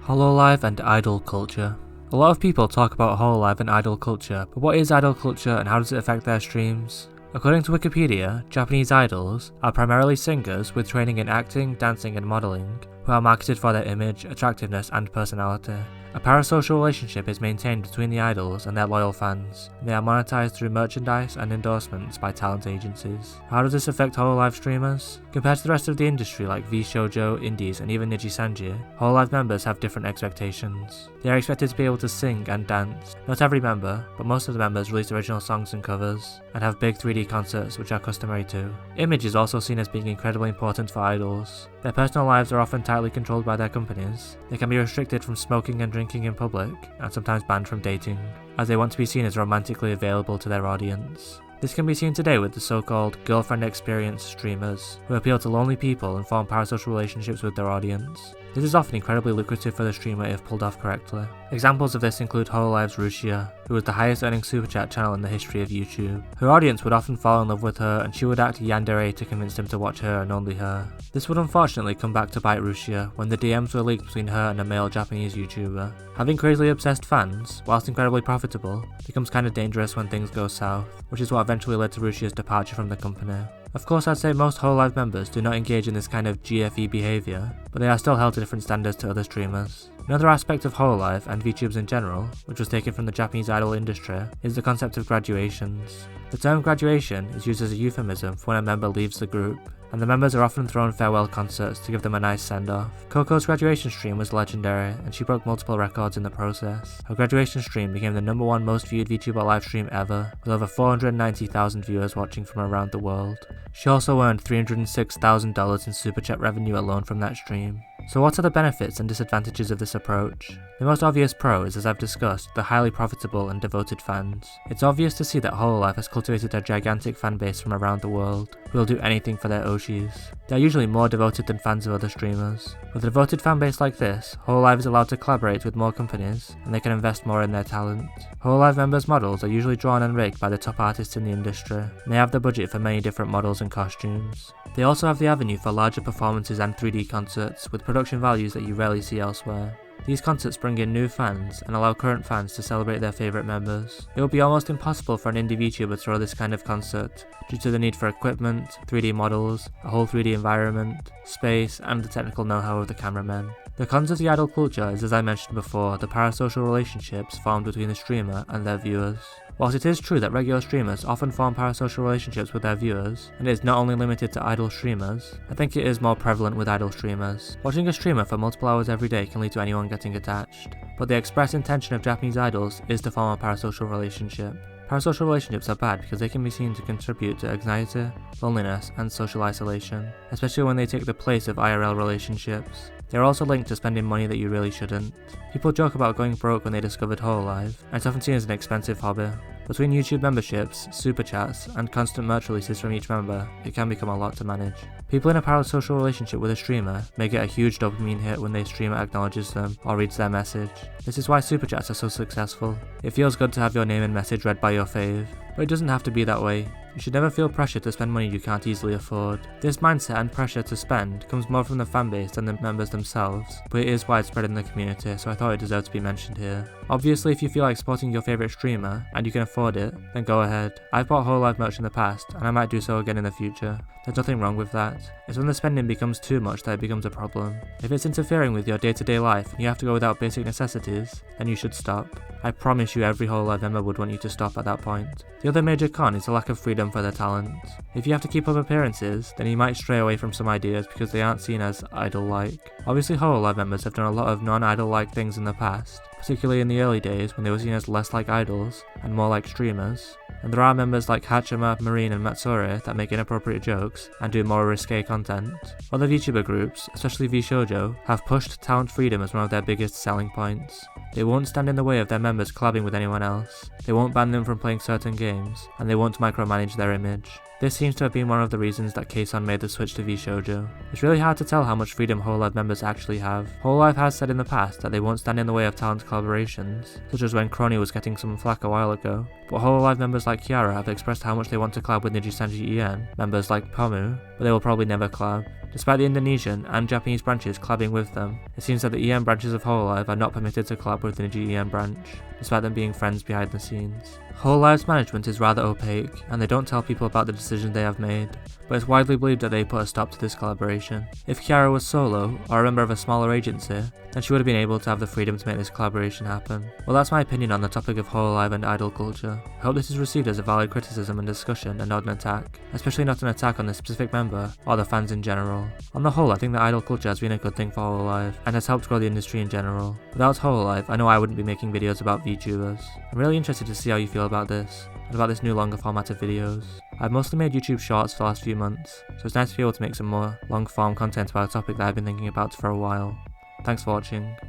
Hololive and idol culture. A lot of people talk about Hololive and idol culture, but what is idol culture and how does it affect their streams? According to Wikipedia, Japanese idols are primarily singers with training in acting, dancing and modeling, who are marketed for their image, attractiveness and personality. A parasocial relationship is maintained between the idols and their loyal fans, and they are monetized through merchandise and endorsements by talent agencies. How does this affect Hololive streamers? Compared to the rest of the industry like V-Shoujo, indies and even Niji-Sanji, Hololive members have different expectations. They are expected to be able to sing and dance. Not every member, but most of the members release original songs and covers, and have big 3D concerts which are customary too. Image is also seen as being incredibly important for idols. Their personal lives are often tightly controlled by their companies. They can be restricted from smoking and drinking in public, and sometimes banned from dating, as they want to be seen as romantically available to their audience. This can be seen today with the so-called girlfriend experience streamers, who appeal to lonely people and form parasocial relationships with their audience. This is often incredibly lucrative for the streamer if pulled off correctly. Examples of this include Hololive's Rushia, who was the highest earning super chat channel in the history of YouTube. Her audience would often fall in love with her and she would act yandere to convince them to watch her and only her. This would unfortunately come back to bite Rushia when the DMs were leaked between her and a male Japanese YouTuber. Having crazily obsessed fans, whilst incredibly profitable, becomes kinda dangerous when things go south, which is what eventually led to Rushia's departure from the company. Of course, I'd say most Hololive members do not engage in this kind of GFE behaviour, but they are still held to different standards to other streamers. Another aspect of Hololive and VTubers in general, which was taken from the Japanese idol industry, is the concept of graduations. The term graduation is used as a euphemism for when a member leaves the group, and the members are often thrown farewell concerts to give them a nice send-off. Coco's graduation stream was legendary, and she broke multiple records in the process. Her graduation stream became the #1 most viewed VTuber live stream ever, with over 490,000 viewers watching from around the world. She also earned $306,000 in super chat revenue alone from that stream. So what are the benefits and disadvantages of this approach? The most obvious pro is, as I've discussed, the highly profitable and devoted fans. It's obvious to see that Hololive has cultivated a gigantic fan base from around the world, who will do anything for their Oshis. They are usually more devoted than fans of other streamers. With a devoted fan base like this, Hololive is allowed to collaborate with more companies, and they can invest more in their talent. Hololive members' models are usually drawn and rigged by the top artists in the industry, and they have the budget for many different models and costumes. They also have the avenue for larger performances and 3D concerts, with production values that you rarely see elsewhere. These concerts bring in new fans and allow current fans to celebrate their favourite members. It would be almost impossible for an indie VTuber to throw this kind of concert, due to the need for equipment, 3D models, a whole 3D environment, space, and the technical know-how of the cameramen. The cons of the idol culture is, as I mentioned before, the parasocial relationships formed between the streamer and their viewers. Whilst it is true that regular streamers often form parasocial relationships with their viewers, and it is not only limited to idol streamers, I think it is more prevalent with idol streamers. Watching a streamer for multiple hours every day can lead to anyone getting attached, but the express intention of Japanese idols is to form a parasocial relationship. Parasocial relationships are bad because they can be seen to contribute to anxiety, loneliness, and social isolation, especially when they take the place of IRL relationships. They are also linked to spending money that you really shouldn't. People joke about going broke when they discovered Hololive, and it's often seen as an expensive hobby. Between YouTube memberships, super chats, and constant merch releases from each member, it can become a lot to manage. People in a parasocial relationship with a streamer may get a huge dopamine hit when their streamer acknowledges them or reads their message. This is why super chats are so successful. It feels good to have your name and message read by your fave, but it doesn't have to be that way. You should never feel pressure to spend money you can't easily afford. This mindset and pressure to spend comes more from the fanbase than the members themselves, but it is widespread in the community, so I thought it deserved to be mentioned here. Obviously, if you feel like supporting your favourite streamer, and you can afford it, then go ahead. I've bought Hololive merch in the past, and I might do so again in the future. There's nothing wrong with that. It's when the spending becomes too much that it becomes a problem. If it's interfering with your day-to-day life and you have to go without basic necessities, then you should stop. I promise you every Hololive member would want you to stop at that point. The other major con is the lack of freedom for their talent. If you have to keep up appearances, then you might stray away from some ideas because they aren't seen as idol-like. Obviously Hololive members have done a lot of non-idol-like things in the past, particularly in the early days when they were seen as less like idols and more like streamers. And there are members like Hachima, Marine and Matsuri that make inappropriate jokes and do more risque content. Other VTuber groups, especially V-Shoujo, have pushed talent freedom as one of their biggest selling points. They won't stand in the way of their members collabing with anyone else, they won't ban them from playing certain games, and they won't micromanage their image. This seems to have been one of the reasons that Keisan made the switch to V-Shoujo. It's really hard to tell how much freedom Hololive members actually have. Hololive has said in the past that they won't stand in the way of talent collaborations, such as when Crony was getting some flack a while ago, but Hololive members like Kiara have expressed how much they want to collab with Niji-Sanji members like Pomu, but they will probably never collab. Despite the Indonesian and Japanese branches collabing with them, it seems that the EM branches of Hololive are not permitted to collab with the GEM branch, despite them being friends behind the scenes. Hololive's management is rather opaque, and they don't tell people about the decisions they have made, but it's widely believed that they put a stop to this collaboration. If Kiara was solo, or a member of a smaller agency, then she would have been able to have the freedom to make this collaboration happen. Well, that's my opinion on the topic of Hololive and idol culture. I hope this is received as a valid criticism and discussion and not an attack, especially not an attack on this specific member or the fans in general. On the whole, I think that idol culture has been a good thing for Hololive, and has helped grow the industry in general. Without Hololive, I know I wouldn't be making videos about VTubers. I'm really interested to see how you feel about this, and about this new longer format of videos. I've mostly made YouTube shorts for the last few months, so it's nice to be able to make some more long form content about a topic that I've been thinking about for a while. Thanks for watching.